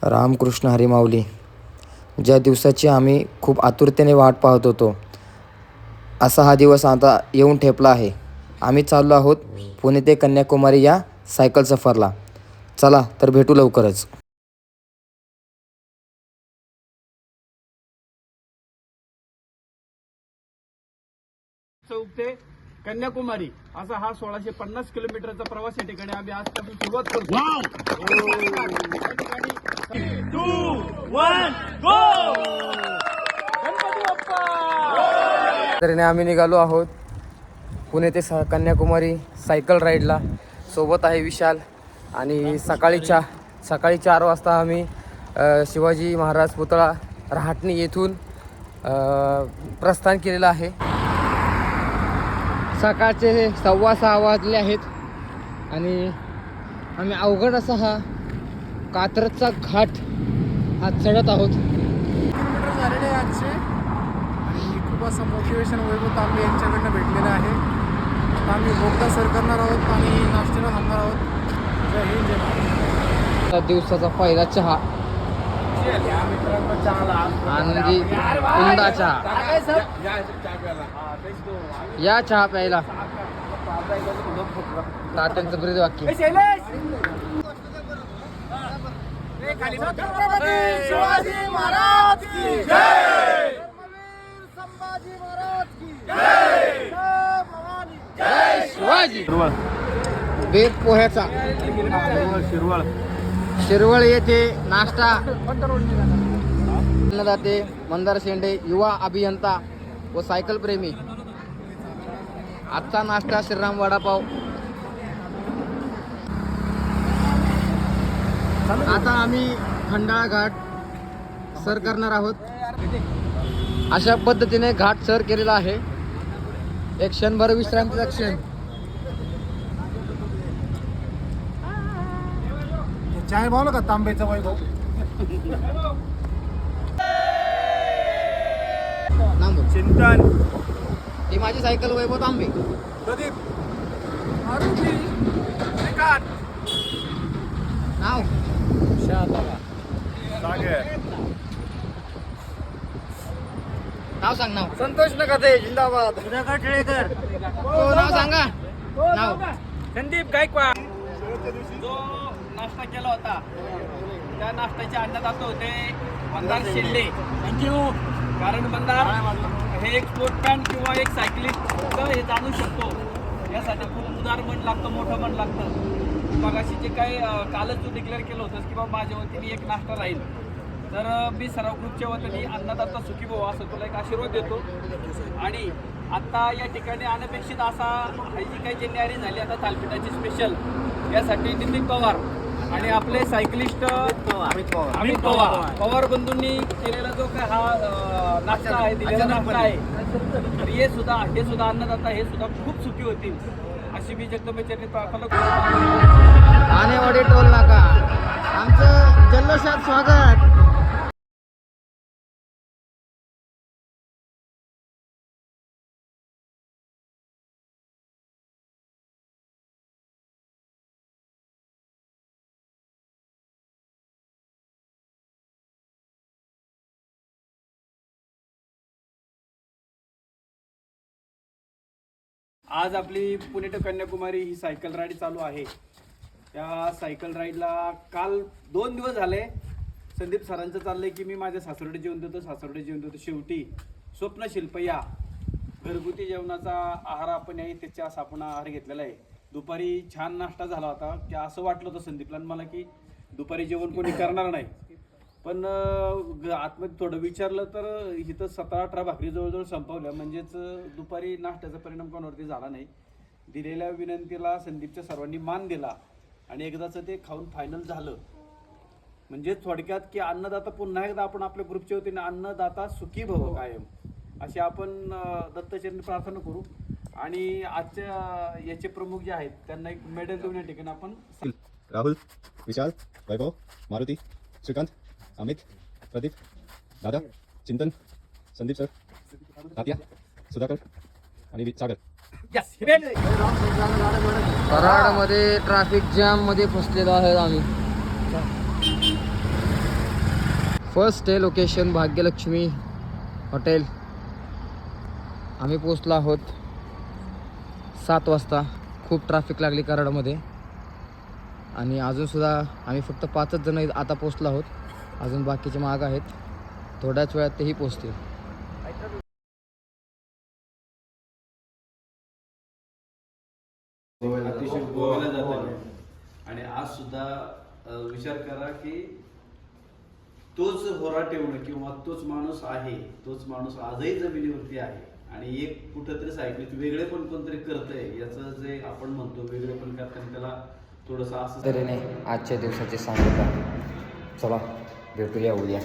रामकृष्ण हरी माऊली. ज्या दिवसाची आम्ही खूप आतुरतेने वाट पाहत होतो, असा हा दिवस आता येऊन ठेपला आहे. आम्ही चाललो आहोत पुणे ते कन्याकुमारी या सायकल सफरला. चला तर भेटू लवकरच. चौक ते कन्याकुमारी असा हा 1650 किलोमीटरचा प्रवास या ठिकाणी आम्ही आजपासून सुरुवात करतो. तरीने आम्ही निघालो आहोत पुणे ते कन्याकुमारी सायकल राईडला. सोबत आहे विशाल आणि सकाळी 4 वाजता आम्ही शिवाजी महाराज पुतळा रहाटणी येथून प्रस्थान केलेलं आहे. सकाळचे 6:15 वाजले आहेत आणि आम्ही अवघड असा हा कात्रजचा घाट हा चढत आहोत. किलोमीटर झालेले आहे आजचे आणि खूप असं मोटिवेशन वैभव तांबे यांच्याकडनं भेटलेलं आहे. आता आम्ही बोगदा सर करणार आहोत आणि नाश्त्याला थांबणार आहोत. जय हिंद जय महाराष्ट्र. दिवसाचा पहिला चहा आनंदी कुंदा चहा. या चहा प्यायला तात्यांचं ब्रीद वाक्य. शिवाजी महाराज की जय. संभाजी महाराज की जय. जय शिवाजी. बेत पोह्याचा शिरवळ येथे नाश्ता जाते. मंदार शेंडे युवा अभियंता व सायकल प्रेमी. आजचा नाश्ता श्रीराम वडापाव. आता आम्ही खंडाळा घाट सर करणार आहोत. अशा पद्धतीने घाट सर केलेला आहे. एक क्षणभर विश्रांतीचा क्षण. चाय भावलं का तांबेचं वैभव. चिंतन ही माझी सायकल वैभव तांबे. प्रदीप आरुषी श्रीकांत नाव नाव सांग. नाव संतोष नकाते जिंदाबाद. नाव सांगा. नाव संदीप गायकवाड. जो नाश्ता केला होता त्या नाश्त्याचे अन्नदाता होते मंदार शेल्ले. थँक्यू. कारण मंदार हे एक स्पोर्टमॅन किंवा एक सायकलिस्ट हे जाणू शकतो. यासाठी खूप उदार मन लागतं, मोठं मन लागतं. मगाशी जे काही कालच तू डिक्लेअर केलं होतंस की बाबा माझ्या वतीने एक नाश्ता राहील, तर मी सराव ग्रुपच्या वतीने अन्नदाता सुखी भाऊ असं तुला एक आशीर्वाद देतो. आणि आत्ता या ठिकाणी अनपेक्षित असा ही जी काही न्यारी झाली आता थालपिठाची स्पेशल यासाठी नितीन पवार आणि आपले सायकलिस्ट अमित पवार बंधूंनी केलेला जो काय हा नाश्ता आहे, दिलेला नाश्ता आहे, तर हे सुद्धा अन्नदाता हे सुद्धा खूप सुखी होतील अशी मी जगदंबेचरणी प्रार्थना करतो. आनेवाडी टोल नाका आमचं जल्लोषात स्वागत. आज आपली पुणे ते कन्याकुमारी ही सायकल राईड चालू आहे. त्या सायकल राईडला काल 2 दिवस झाले संदीप सरांचं चाललंय की मी माझ्या सासरडे जेवण देतो. शेवटी स्वप्नशिल्प या घरगुती जेवणाचा आहार आपण त्याच्या आपण आहार घेतलेला आहे. दुपारी छान नाश्ता झाला होता की असं वाटलं होतं संदीपला मला की दुपारी जेवण कोणी करणार नाही. पण आतमध्ये थोडं विचारलं तर इथं 17-18 भाकरी जवळजवळ संपवल्या. म्हणजेच दुपारी नाश्त्याचा परिणाम कोणावरती झाला नाही. दिलेल्या विनंतीला संदीपच्या सर्वांनी मान दिला आणि एकदाचं ते खाऊन फायनल झालं. म्हणजे थोडक्यात की अन्नदाता पुन्हा एकदा आपण आपल्या ग्रुपच्या वतीने अन्नदाता सुखी भव कायम अशी आपण दत्तचरणी प्रार्थना करू. आणि आजच्या याचे प्रमुख जे आहेत त्यांना एक मेडल देऊन या ठिकाणी आपण राहुल, विशाल, वैभव, मारुती, श्रीकांत, अमित, प्रदीप, दादा, चिंतन, संदीप सर, तात्या, सुधाकर आणि सागर. कराडमध्ये ट्रॅफिक जॅम मध्ये फसलेलो आहे आम्ही. First day location Bhagyalakshmi hotel. आम्ही पोचलो आहोत 7 वाजता. खूप ट्रॅफिक लागली कराडमध्ये आणि अजूनसुद्धा आम्ही फक्त 5च जण आता पोचलो आहोत. अजून बाकीचे माग आहेत. थोड्याच वेळात तेही पोचतील. अतिशय गोव्याला जातात आणि आज सुद्धा विचार करा की तोच होरा ठेवणं किंवा तोच माणूस आहे, तोच माणूस आजही जमिनीवरती आहे आणि एक कुठंतरी सायकलीत वेगळे पण कोणतरी करतंय याचं जे आपण म्हणतो वेगळे पण करताना त्याला थोडंसं असं तऱ्हेने आजच्या दिवसाची सांगता. चला भेटूया उद्या.